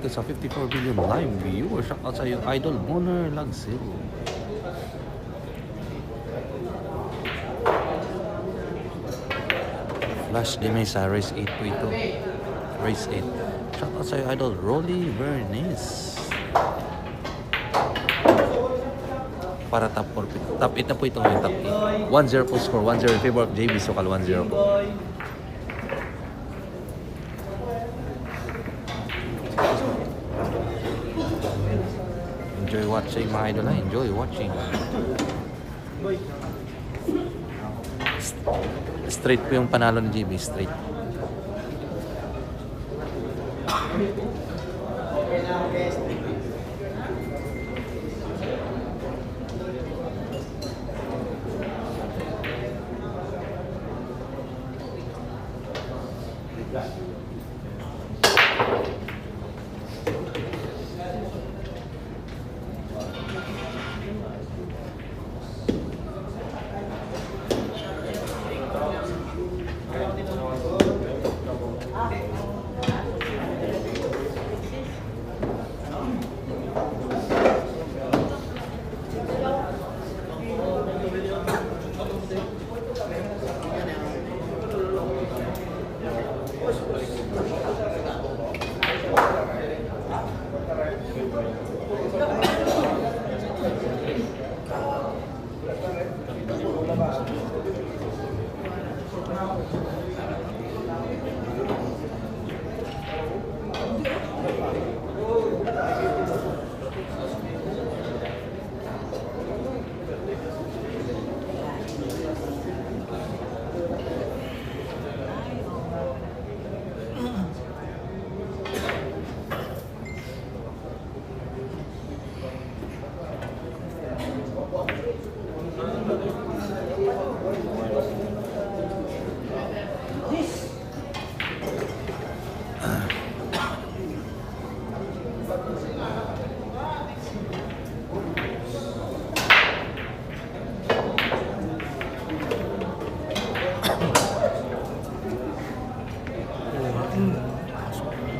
dito sa 54 billion live viewers. Shoutout sa iyo, Idol Moner Lagsil. Flash de Mesa, race 8 po ito. Race 8. Shoutout sa iyo, Idol Rolly Bernice. Para top 4. Top 8 na po ito ngayon, top 8. 1-0 po score. 1-0 in favor of JB Sokal. 1-0 po. Enjoy watching mga idol, ha? Enjoy watching. Straight po yung panalo ni JB. Straight.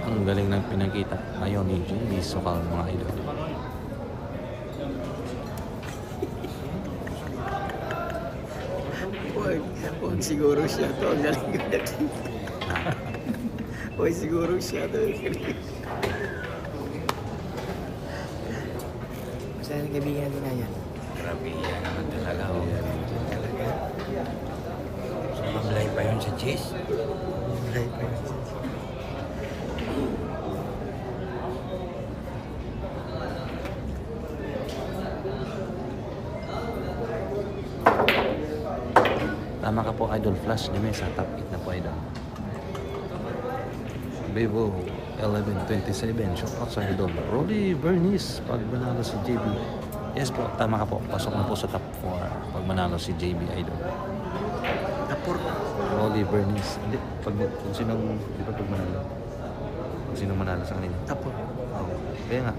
Ang galing ng pinakita ngayon ni JB Sokal mga idol. Huwag siguro siya to. Ang galing yung nakita. Huwag siguro siya to. Masaya na kaibigan din na yan. Grabe yan naman talaga. Talaga. Sumablay pa yun sa chase. Right, right. Tama ka po, Idol Flash de Mesa. Top 8 na po, Idol. Vivo 1127. Shoutout sa Idol Rolly Bernice. Pag manalo si JB. Yes po, tama ka po. Pasok na po sa top 4. Pag manalo si JB, Idol. Tapor. Rolly Bernice. Hindi, kung sinong, di ba pag manalo? Kung sinong manalo sa kanila. Tapor. Oh, kaya nga.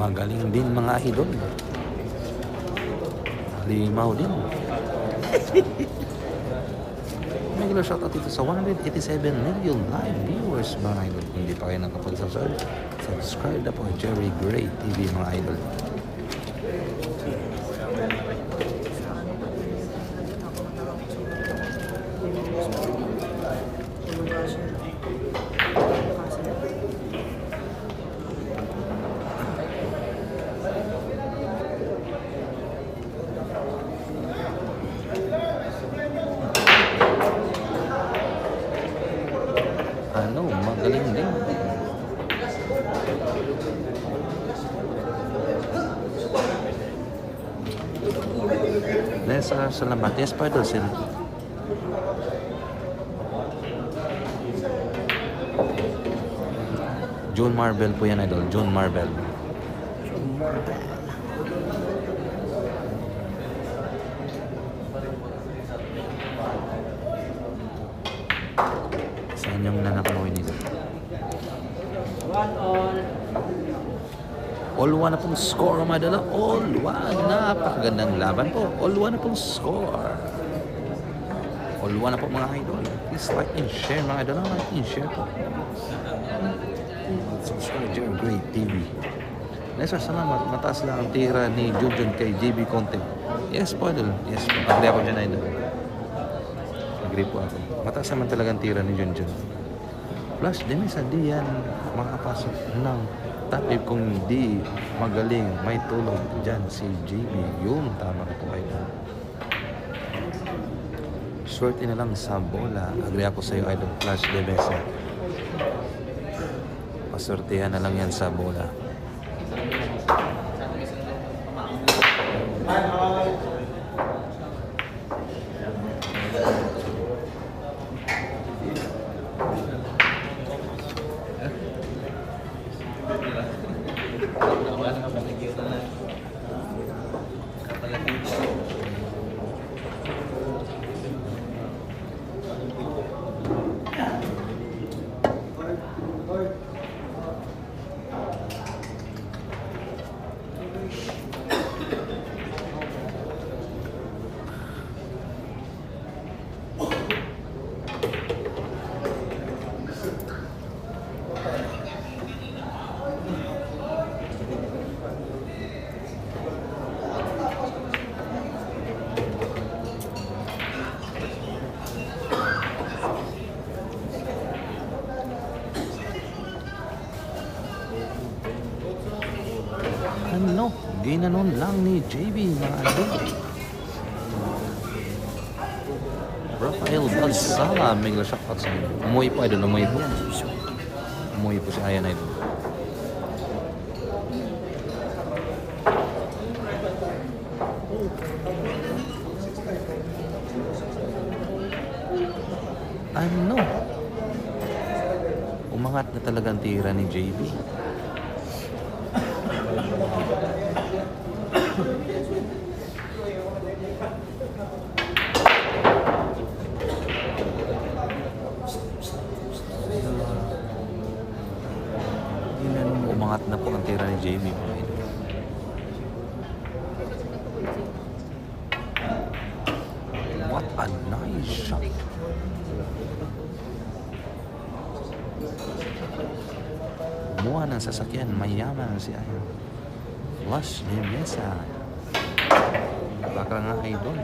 Magaling din mga idol. Limaw din. Regular shoutout dito sa 187 million live viewers mga idol. Kung hindi pa kayo nakapag-subscribe, subscribe na po Jerry Gray TV mga idol. Nessa, salamat. Yes, pa idol, sir. John Marvel po yan, idol. John Marvel. Saan yung nanakamoy nito? All one na pong score, mga idol. All one. Napakagandang laban po. All one na pong score. All one na po, mga idol. Please like and share, mga idol. Like and share po. Subscribe to Great TV. Nesa, salamat. Mataas lang ang tira ni Junjun kay JB Conte. Yes po, idol. Yes po. Agree ako dyan, idol. Agree po ako. Mataas naman talaga ang tira ni Junjun. Plus, Denisa, di yan makapasok ng top 8 kung di magaling. May tulong dyan si JB. Yun, tama ka po, idol. Swerte na lang sa bola. Agree ako sa iyo, idol. Plus, Denisa. Pasortihan na lang yan sa bola. Ano? Ginanon lang ni JB, mga idol. Rafael Balsala, mega shot sa inyo. Umuwi po, idol. Umuwi po. Umuwi po si Ayan, idol. Ano? Umangat na talaga ang tira ni JB. Umangat na po ang tira ni JB. What a nice shot. Kumuha ng sasakyan, mayaman si Ayan. Flush ni Mesa. Baka nga idol.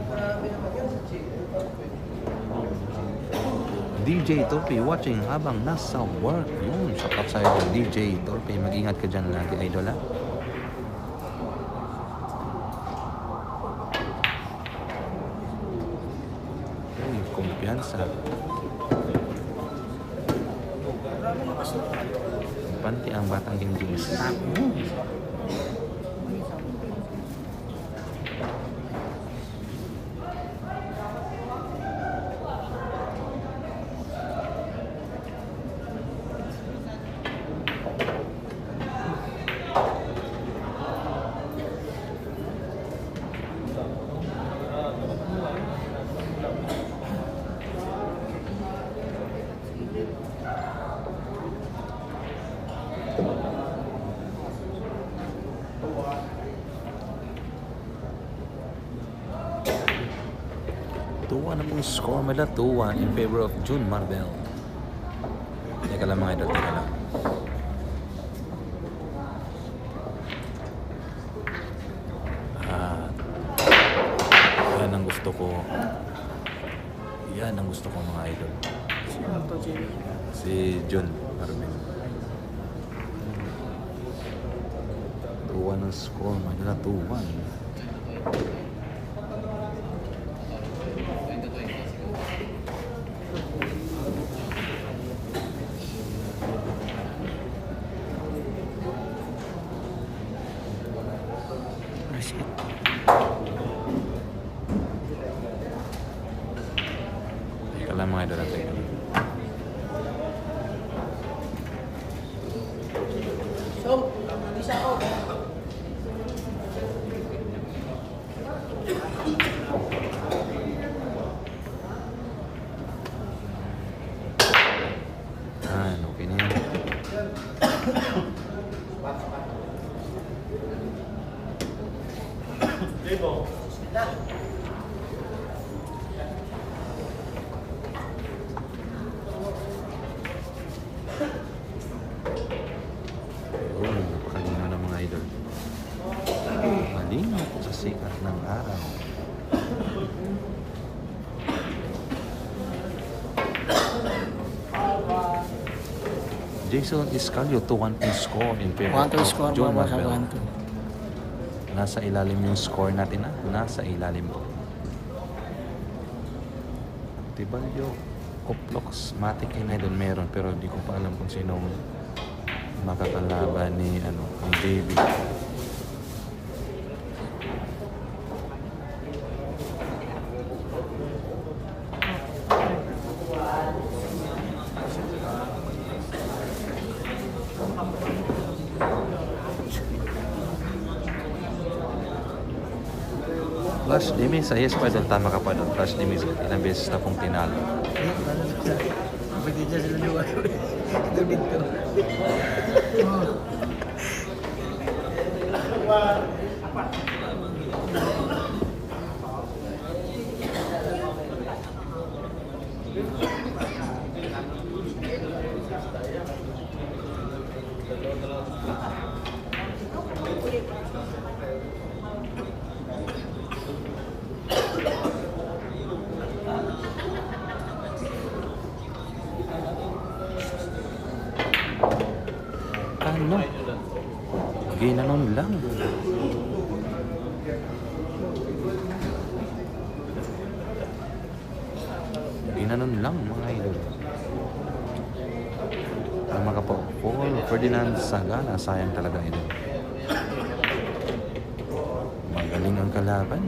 DJ Torpe watching habang nasa work. Yun, shout out sa idol. DJ Torpe, mag-ingat ka dyan lagi, idol, ha? Uy, kumpiyansa. Panti ang batang King James. Tuwa na pong score nila, 2-1 in favor of June Marvel. Teka lang, mga idol, teka lang. Yan ang gusto ko. Yan ang gusto ko, mga idol. Si June Marvel. 2-1 ang score, mga idol, 2-1. idol natin. Okay na yan. Napakalinaw ng mga idol. Malinaw po sa sikat ng araw. Jason Iscalio, 2-1 yung score in favor 1-2 score John mo sa Marbel. 1-2. Nasa ilalim yung score natin na. Nasa ilalim po. Tibalyo, Oplox, Matic and Idol meron pero di ko pa alam kung sinong makakalaban ni ang JB. Flash Dimis, yes pa doon, tama ka pa doon. Flash Dimis, ilang beses na pong tinalo. Pwede dyan sila dua. Ito dito. Ano? Ginanon lang. Ginanon lang mga idol. Ang makapo, Paul Ferdinand Sagana, sayang talaga idol. Magaling ang kalaban.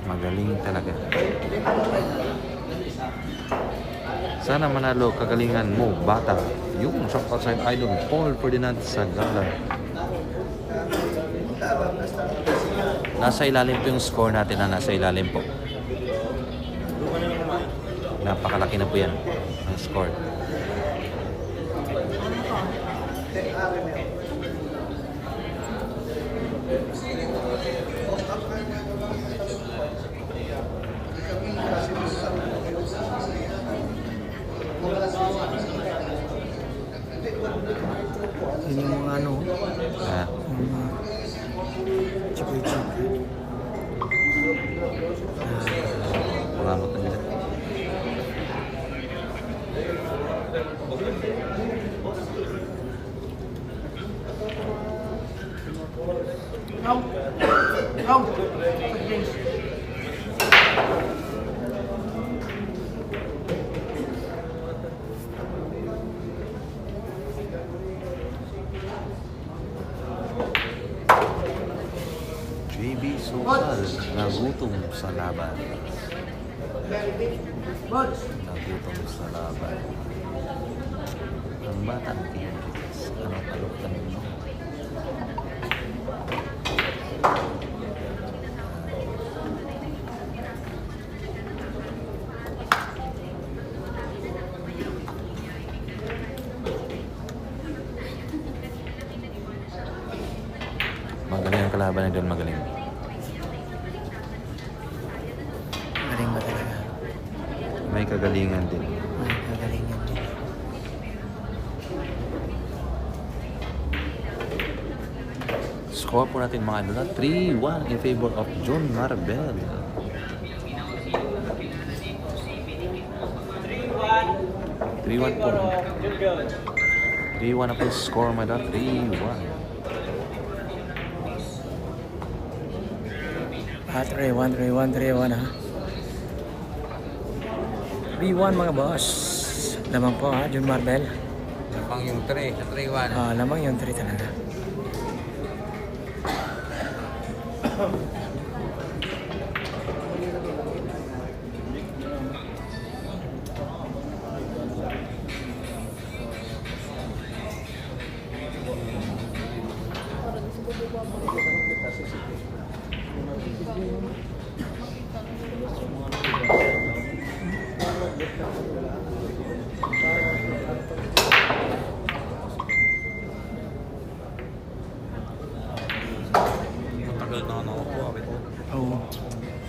Magaling talaga. Sana manalo kagalingan mo, bata. Yung shot outside idol, Paul Ferdinand Sagala. Nasa ilalim po yung score natin na nasa ilalim po. Napakalaki na po yan ang score. Ini yung mga ano, Ah, mga chikoy-chikoy. pangamot na nila. JB Sokal, nagutom sa laban. Nagutom sa laban. Ang batang tiyatikas, ano-alok ka ninyo? Magaling ang kalaban na doon, magaling. Galing ba talaga? May kagalingan din. May kagalingan din. Score po natin mga idol, 3-1 in favor of John Marbel. 3-1 po. 3-1 na po yung score mga idol, 3-1. 3-1, 3-1, 3-1 ha. 3-1 mga boss. Lamang po ha, John Marbel. Lamang yung 3 sa 3-1. Lamang yung 3 talaga.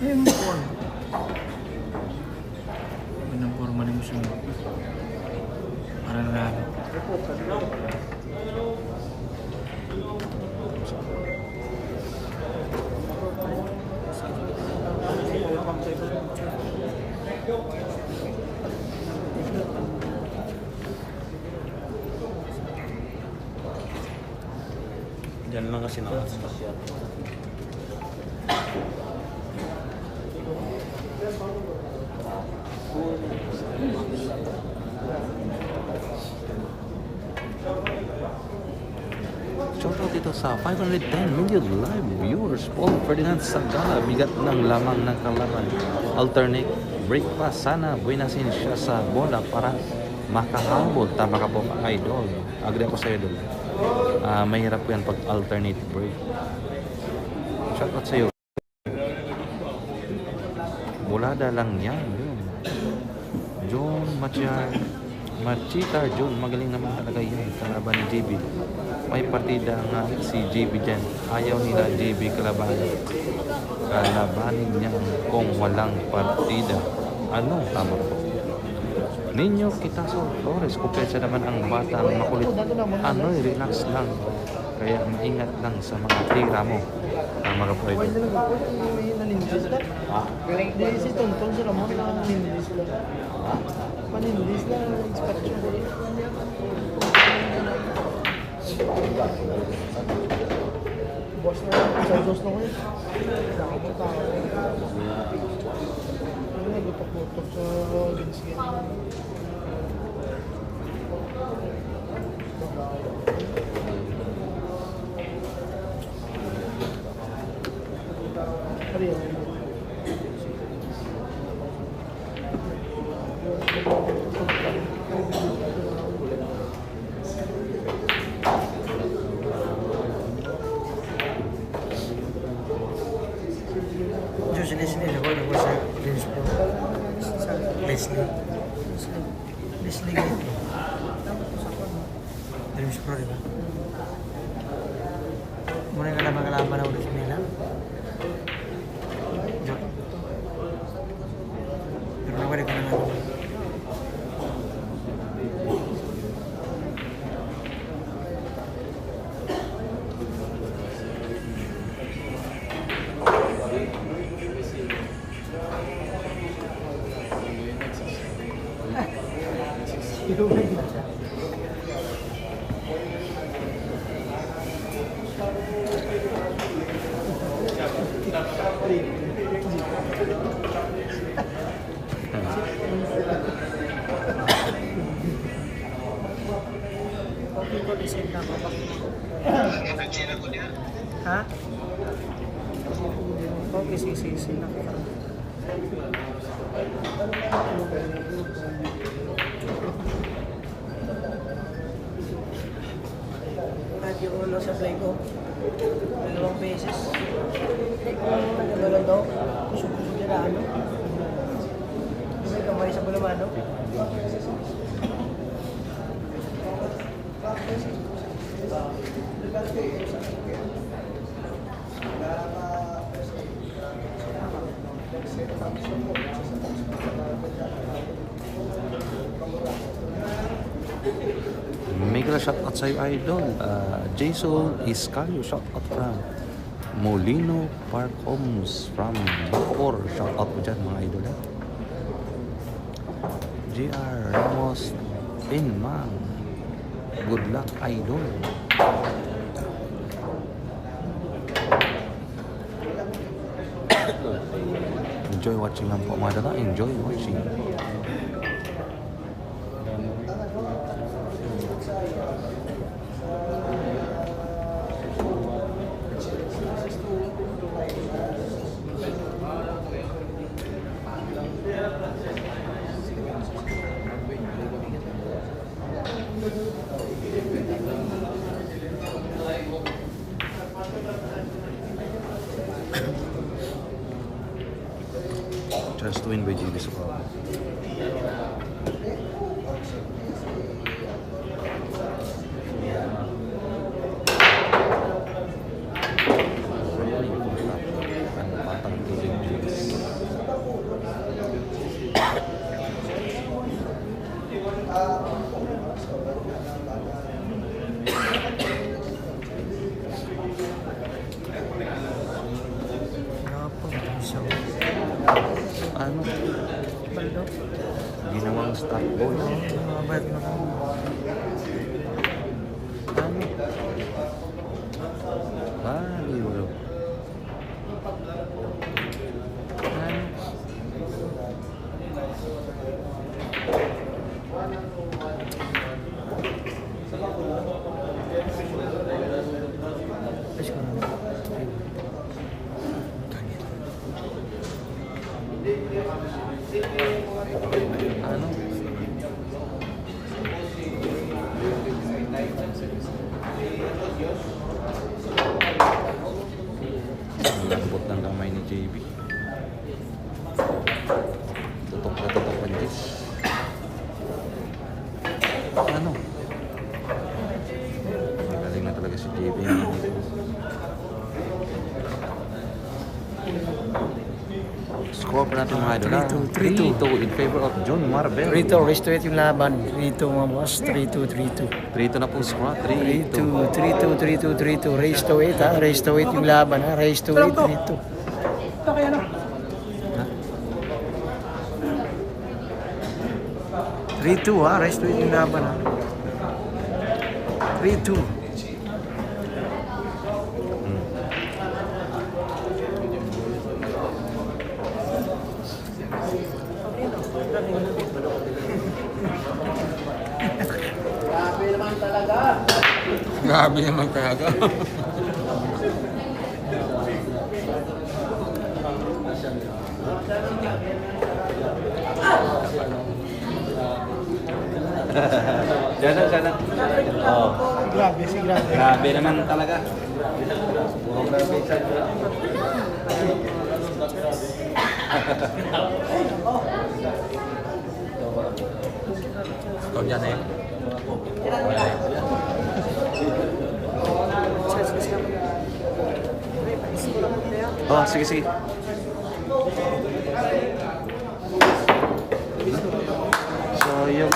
Ayun po. Pinaporma ni mo siya. Parang nanalo. Diyan lang kasi nakakas siya. Shoutout dito sa 510 million live viewers. Paul Ferdinand Sagala, bigat ng lamang ng kalaban. Alternate breakfast. Sana buwinasin siya sa bola para makahabol. Tama ka po, idol. Agree ako sa idol. Mahirap po yan pag alternate break. Shoutout sa iyo. Bulada lang yan. Yun. John Machita John, magaling naman talaga yan. Kalaban ni JB. May partida nga si JB dyan. Ayaw nila JB kalabanin. Kalabanin niya kung walang partida. Ano? Tama po. Ninyo Quitaso Flores, kumpensa naman ang batang makulit. Ano, relax lang. Kaya maingat lang sa mga tira mo. Tama ka po ito. Nanindis lang. Hindi si Tonton sa Ramon na nanindis lang. Manindis na inspection. Boss na sa dos na ko yun. Dako mo tao. Ano na, gutok-gutok sa Vince. Leslie, ako sa Vince Pro. Sa Leslie. Leslie Gate. Vince Pro, diba? Muna yung kalaban na ulit nila. Joke. Pero nawari ko na nga. Ha? Okay, sisi na. At yung ulo sa play ko, 2 beses. Ano daw? Kusog-kusog nila ano? May kamay sa bulamano. Mega shoutout sa iyo, idol. Jason Iscalio, shoutout from Molino Park Homes from Bacoor. Shoutout po dyan, mga idol. JR Ramos Inmang. Good luck, idol. Enjoy watching lang po, mga dala. Enjoy watching. Just to win by GB Socorro. Ang patang tuloy, James. Ano? Baldo. Ginawang stock boy. Mabait na ako. Ano? Baliw. Ano? Ayos ko na. Ano? Ang lambot ng kamay ni JB. Tutok na tutok ang Diyos. Ano? Magaling na talaga si JB. Score pa natin mga idol. 3-2. 3-2 in favor of John Marbel. 3-2, race to 8 yung laban. 3-2 mga boss. 3-2, 3-2. 3-2 na po score. 3-2. 3-2, 3-2, 3-2. Race to 8 ha. Race to 8 yung laban ha. Race to 8, 3-2. Ito kaya na. 3-2 ha. Race to 8 yung laban ha. 3-2. Grabe naman talaga. Sana. Oh. Grabe, si grabe. Grabe naman talaga. Puro grabe sa Ikaw dyan eh. Oh, sige. Sayang.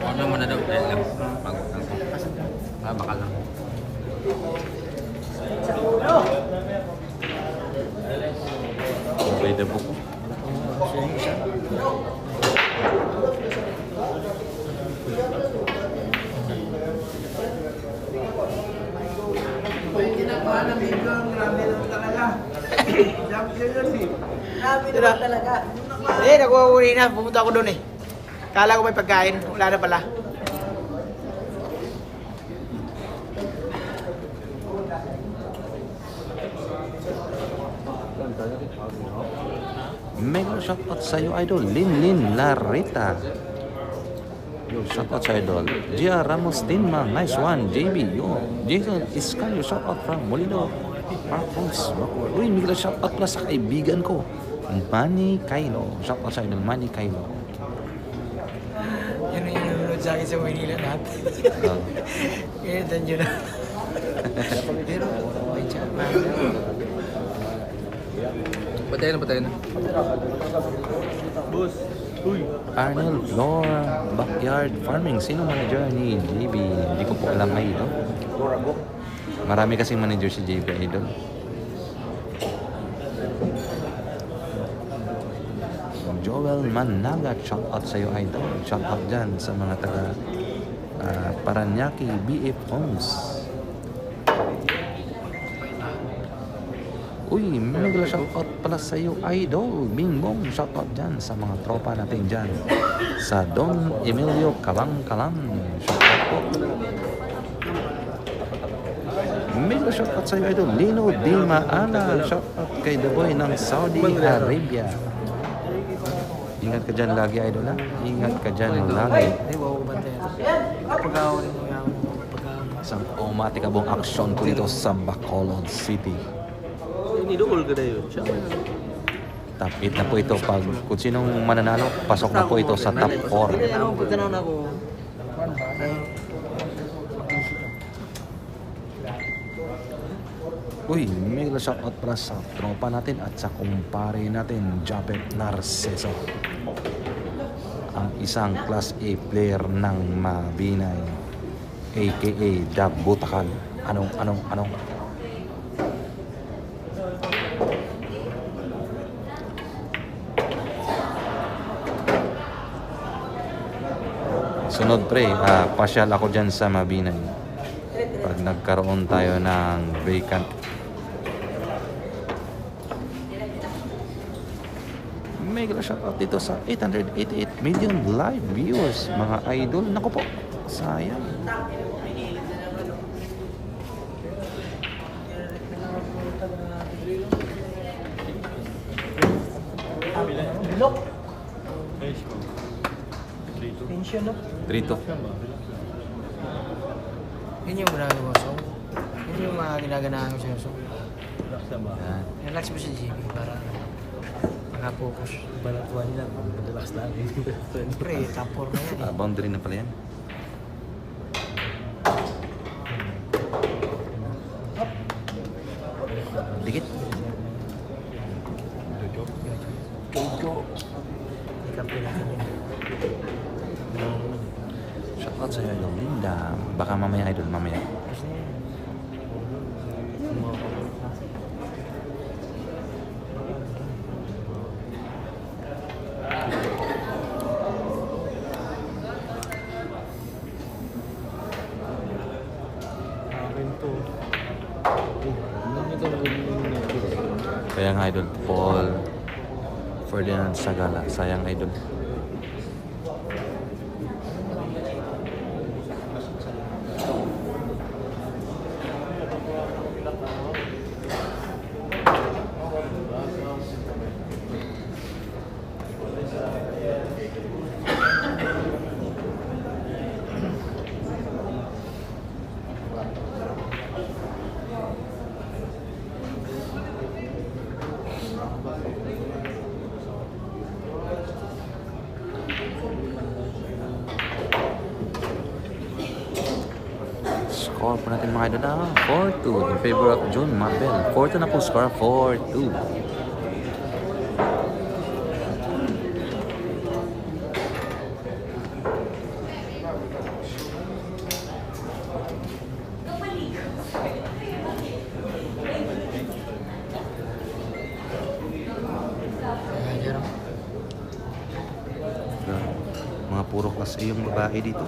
Ano naman na daw? Bakal lang. By the book. Yung ginagawa ng video, grabe naman talaga. Champion yun eh. Grabe naman talaga. Nakuha ko rin na. Pumunta ako doon eh. Kala ko may pagkain. Wala na pala. Mega shoutout sa'yo, idol. Lin Larita. Yo, shoutout sa idol. Gia Ramos Tinma, nice one. JB, yo. Jason Iscayo, shoutout from Molino. Marcos. Uy, mega shoutout pala sa kaibigan ko. Manny Kailo. Shoutout sa idol, Manny Kailo. Yan yung nanonood sa akin sa Manila lahat. Kaya tanyo na. Pero, may chat pa. Patayin na. Boss. Uy. Arnold Flora, Backyard Farming. Sino manager ni JB? Hindi ko po alam ngayon. No? Marami kasing manager si JB, idol. Joel Managa, shout out sa iyo, idol. Shout out dyan sa mga taga Paranaque BF Homes. Uy, mega shout out pala sa iyo, idol. Bingbong, shout out dyan sa mga tropa natin dyan. Sa Don Emilio Kalang. Shout out po. Mega shout out sa iyo, idol. Lino Di Maana, shout out kay The Boy ng Saudi Arabia. Ingat ka dyan lagi, idol ha. Ingat ka dyan lagi. Ay, wow, bantay. Pag-awa rin mo yan. Isang automatikabong aksyon ko dito sa Bacolod City. Nidukol ka na yun. Siya. Top 8 na po ito. Pag kung sinong mananalo, pasok na po ito sa top 4. Ano, pagkanaw na ako. Uy, mega shoutout para sa tropa natin at sa kumpare natin, Japet Narciso. ang isang Class A player ng Mabinay, aka Dab Butakan. Anong? Sunod pre, pasyal ako dyan sa Mabinay. Pag nagkaroon tayo ng vacant. Mega shoutout dito sa 888 million live viewers, mga idol. Naku po, sayang. Bilok. Tension, no? 3-2. Yun yung ginagawa ko. Yun yung mga ginaganahan ko sa'yo. Yan. Relax mo si JB para makapokus. Balatuan niya, relax lang. Siyempre, top 4 na yan eh. Boundary na pala yan. Dikit. Go. Ikampi natin yun. Shoutout sa'yo, idol Linda. Baka mamaya, idol, mamaya. Kaya nga, idol, Paul Ferdinand Sagala. Sayang, idol. Score po natin mga idol na 4-2 in favor of John Marbel. 4-2 na po score, 4-2. Mga puro class A yung babae dito.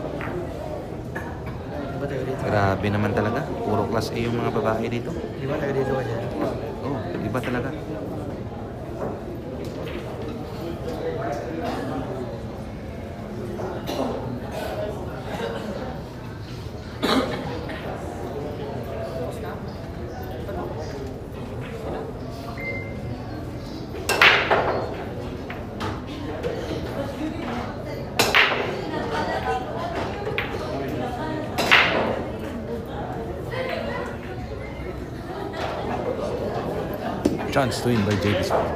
Di ba taga dito? Grabe naman talaga. Puro class A yung mga babae dito. Di ba taga dito ka dyan? Oh, iba talaga. Chance to win by JB Sport.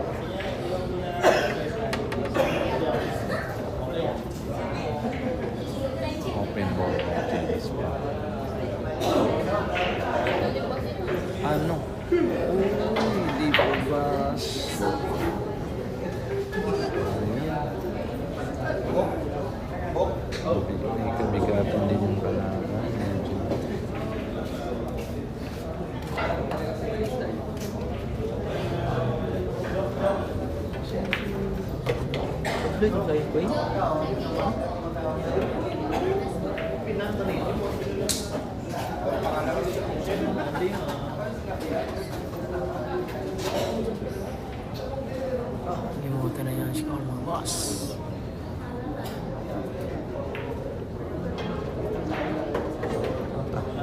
Open ball by JB Sport. Ano? Hindi pa ba? Bigatan din yung kalaban. Dito sa Eastway? Limutan na yan score mga boss.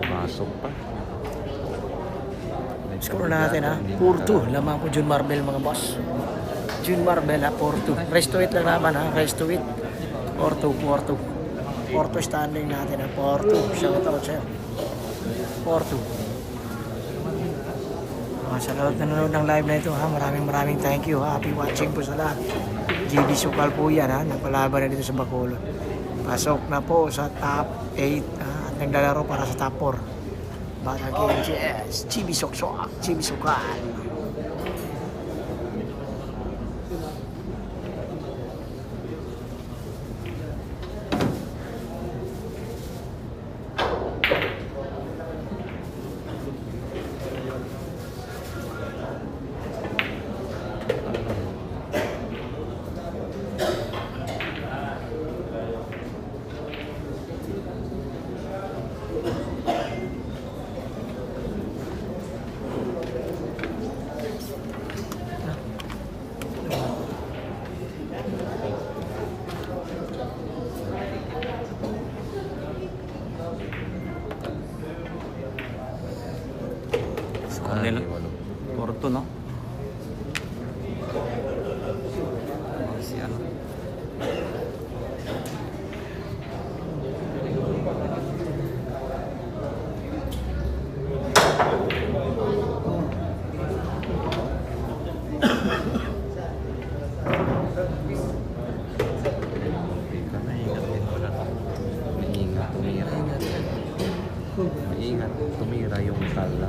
Masok pa. Score natin ha. 4-2. Lamang po June Marbel mga boss. June Marbel ha. 4-2. Rest to it lang naman ha. Rest to it. 4-2. 4-2 standing natin ha. 4-2. Shout out sir. 4-2. Sa lahat na nanonood ng live na ito ha. Maraming thank you ha. Happy watching po sa lahat. JD Sukal po yan ha. Nagpalaban na dito sa Bacolod. Pasok na po sa top 8 ha. At naglalaro para sa top 4. Batang KGS, Chibi Soksok, Chibi Sukal.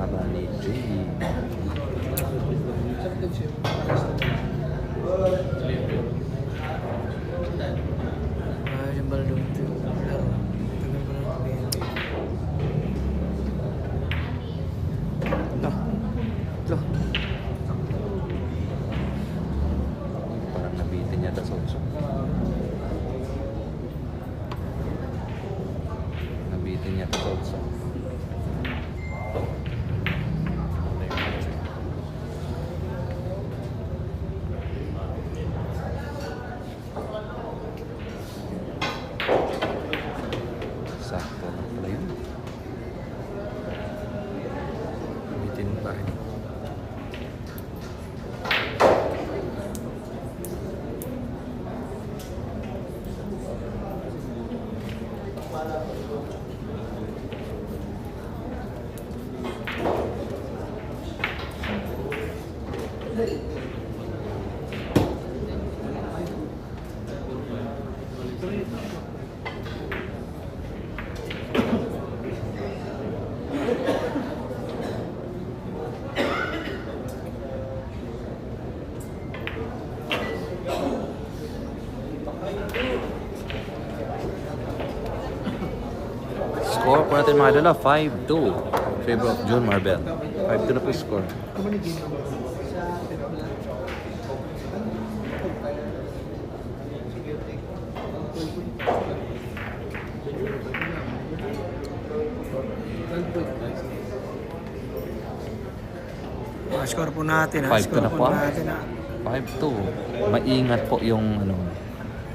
kalaban ni JB. Yung balong ito. Laro. Tagal ko lang sabihin. Ito. Ito. Parang nabitin yata sa uso. Nabitin yata sa uso. Sakto lang pala yun. Bitin pa rin. Score po natin mga idol, 5-2. Favor of June Marbel. 5-2 na po yung score. Score po natin ha. 5-2 Score na po po. natin ha. 5-2. Maingat po yung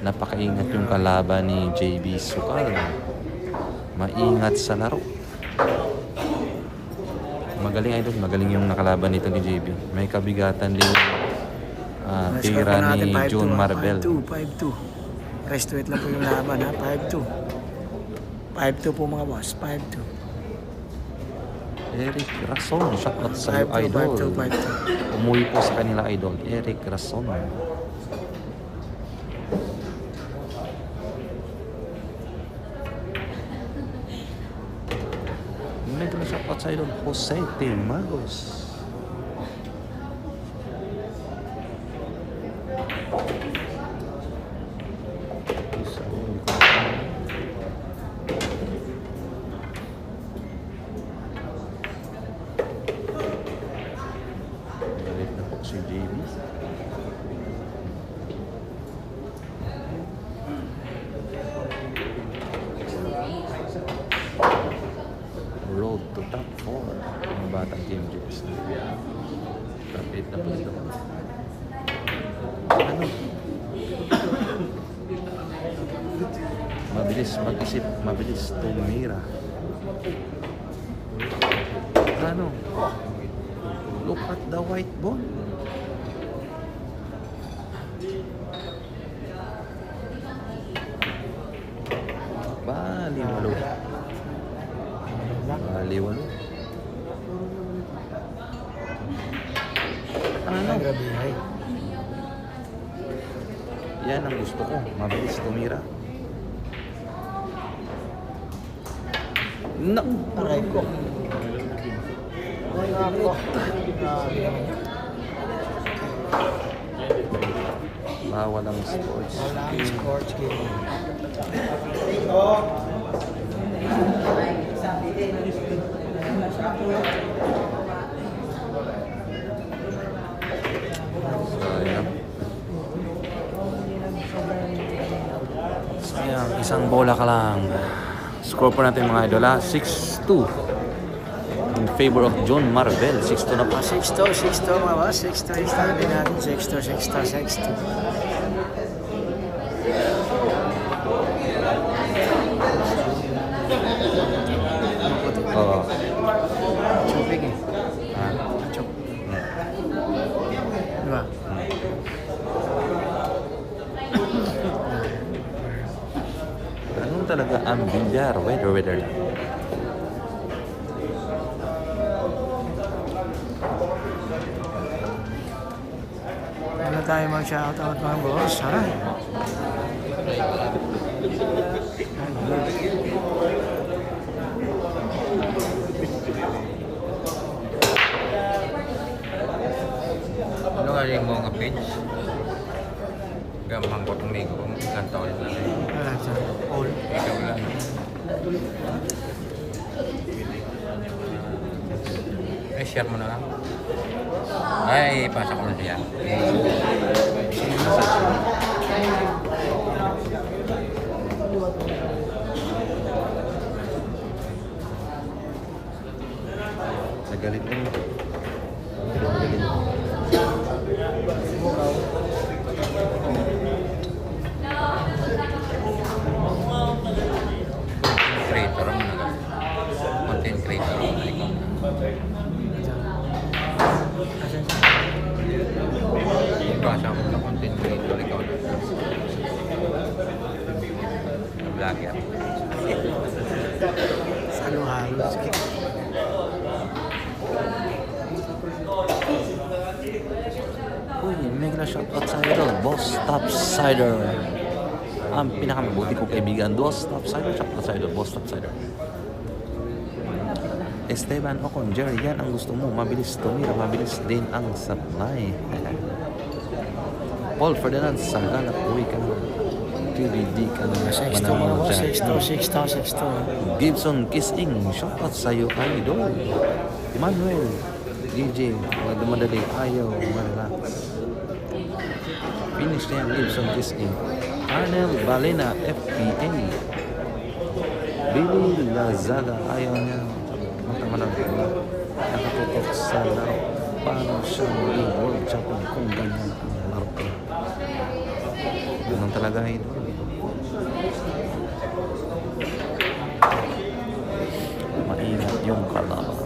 napakaingat yung kalaban ni JB Sukal. Maingat sa laro. Magaling idol, magaling yung nakalaban nito ni JB. May kabigatan din tira ni June Marbel. 5-2. Rest to it lang po yung laban ha. 5-2. 5-2 po mga boss. 5-2. Eric Rason, shoutout sa iyo 5-2, idol. 5-2. Umuwi po sa kanila idol, Eric Rason. Medyo na shoutout sa idol, Jose Timagos. Galit na po si JB. Road to top 4 ng batang Team Jeeps. Top 8 na po ito. Ano? Mabilis mag-isip, mabilis tumira. Ano? Look at the white ball. Baliwalo. Baliwalo. Ano? Grabe ay. Yan ang gusto ko. Mabilis tumira. No. Aray ko. Bawal ang sports. Walang sports game. Sayang. Sayang. Isang bola ka lang. Score po natin mga idola. 6-2. In favor of John Marbel. 6-2 na po. 6-2 mga boss. 6-2 din natin. 6-2. Oo. Chupig eh. Ah. Chup. Diba? Ganun talaga ang bilyar. Weather lang. Wala tayo mag-shoutout mga boss. Ha? mo nga page. Gamang ko itong ligo kung ilang taon na rin. Wala sa all. Ikaw lang. Eh, share mo na lang. Ay, pasok mo na siya. Nagalit na yun. Nagalit. Creator mo na lang. Content creator mo na ikaw. Pasok mo na content creator ikaw na. Vlogger. Halo-halo. Uy, mega shoutout sa idol, Boss Top Cider. Ang pinakamabuti kong kaibigan, Boss Top Cider, shoutout sa idol, Boss Top Cider. Esteban Ocon, Jerry, yan ang gusto mo. Mabilis tumira, mabilis din ang supply. Paul Ferdinand, Sanggalak, uwi ka na. QBD ka na. Sexto mga boss, sexto. Gibson Kissing, shoutout sa'yo, idol. Emmanuel, DJ, dumadali, ayaw, relax. Finish na yan, Gibson Kissing. Arnel Balena, FPA. Billy Lazada, ayaw niya. Mataman ang bigla. Nakatutok sa laro. Paano siya maging world champion kung ganyan ang laro? Ganun talaga, idol. Maingat yung kalaban.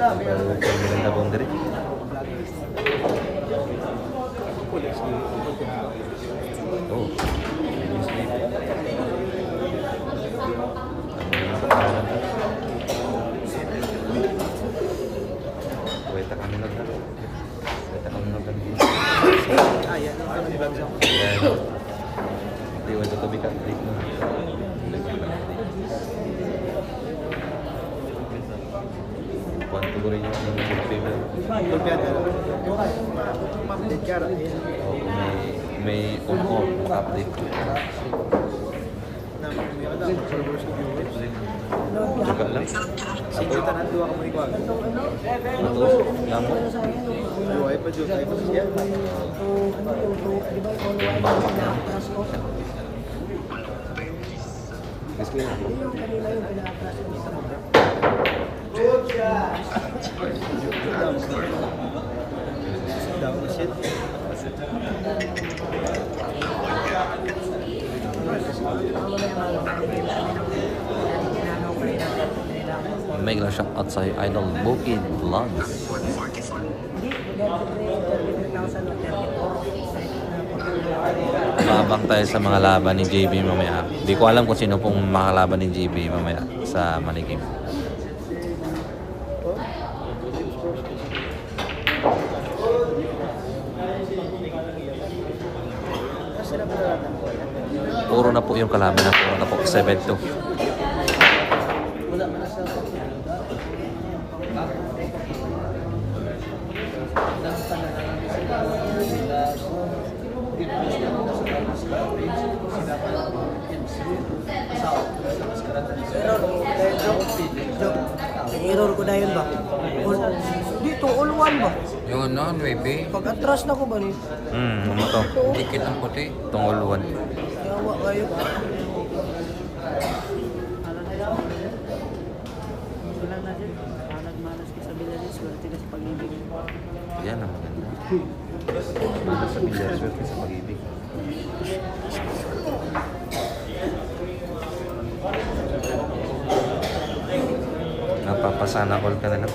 Maganda bang diri? Oh, wait, kami na. Di wala to bikat break na. Kuanto ko rin yung favorite. Oh, may on-on update. Juga lang. Ato lang mo. Gusto ko Make a shot outside idol Bukid Vlogs. Mabang tayo sa mga laban ni JB mamaya. Di ko alam kung sino pong makalaban ni JB mamaya sa Manikim. Puro na po yung kalaban na puro na po 7-2. Error ko dahil ba? Dito, all one ba? Yung ano, maybe. Pag atras na ko ba ni? Ano to? Dikit ang puti. Tunguluan. Yawa kayo. Yan ang maganda. Maganda sa bilyar, swerte sa pag-ibig. Napapasana all ka na lang.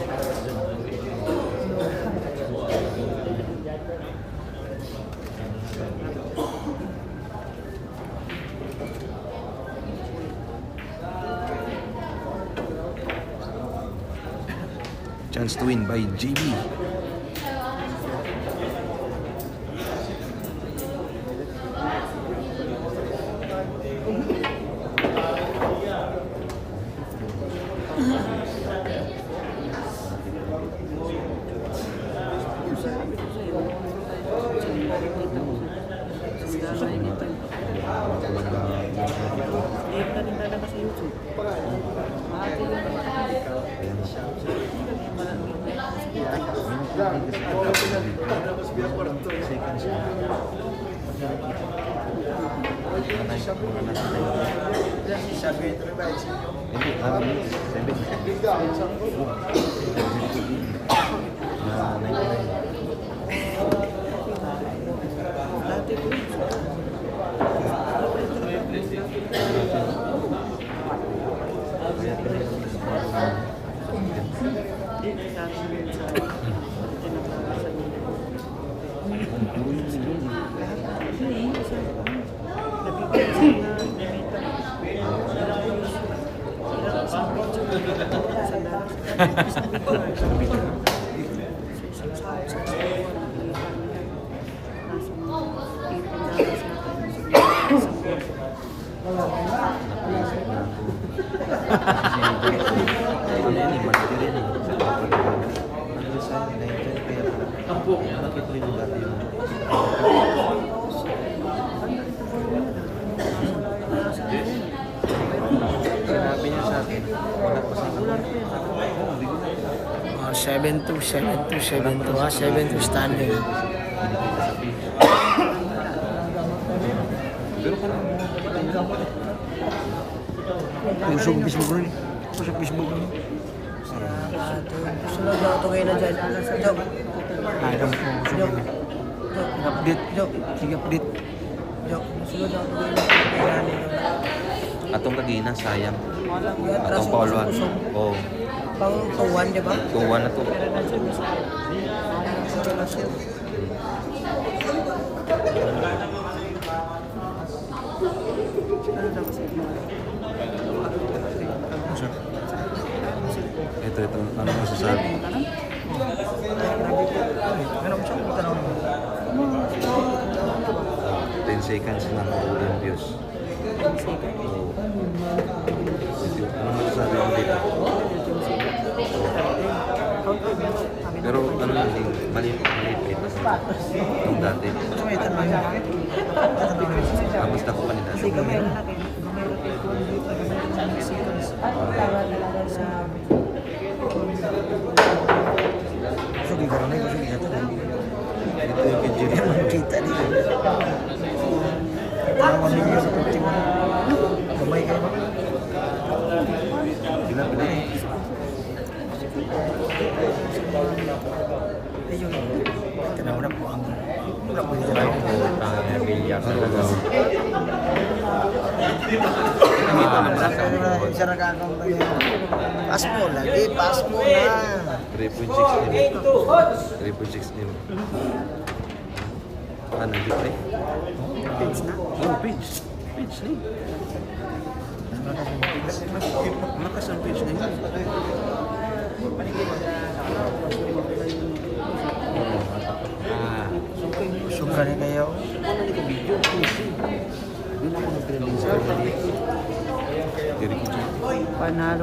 Chance to win by JB. Sinabi niya sa akin, wala pa sa 7-2, 7-2, 7-2 ha. 7-2 standing. Usog Facebook ko rin. Usog Facebook ko rin. Sunod na ito kayo na dyan. Jok. Alam ko, usog Jok. yun. Jok. Update. Jok. Sige, update. Jok. Sunod na ito kayo na Atong kagina, sayang. dyan. Atong pauluan. Oo. Pang tuwan, di ba? Tuwa na to. Ito. Ano masasabi? Ganun siya, tanong mo. 10 seconds na ang views. Oo. Ano masasabi mo dito? Pero ano hindi, maliit pa itong dati. So, may tanong niya. Kamusta ko pa nila? Kasi gamay na natin. Gamay na tayo kung hindi pa gamay na ng seconds. Tama talaga sa... Usog yung karoon na yun. Usog yung karoon. Ito yung video. Kita dito. Tawanan niyo sa 51. Gamay kayo ba? Pinapila. Ayun. Tanaw na po ang... Wala po dito. Isa na kakang pas mo lagi, pas mo na. 3.6 nil. 3.6 nil. Ano, di ba? Page na. Oh, page. Page na yun. Malakas ang page na yun. Usog ka rin kayo. Doon ako nag-trending sa Panalo. Panalo.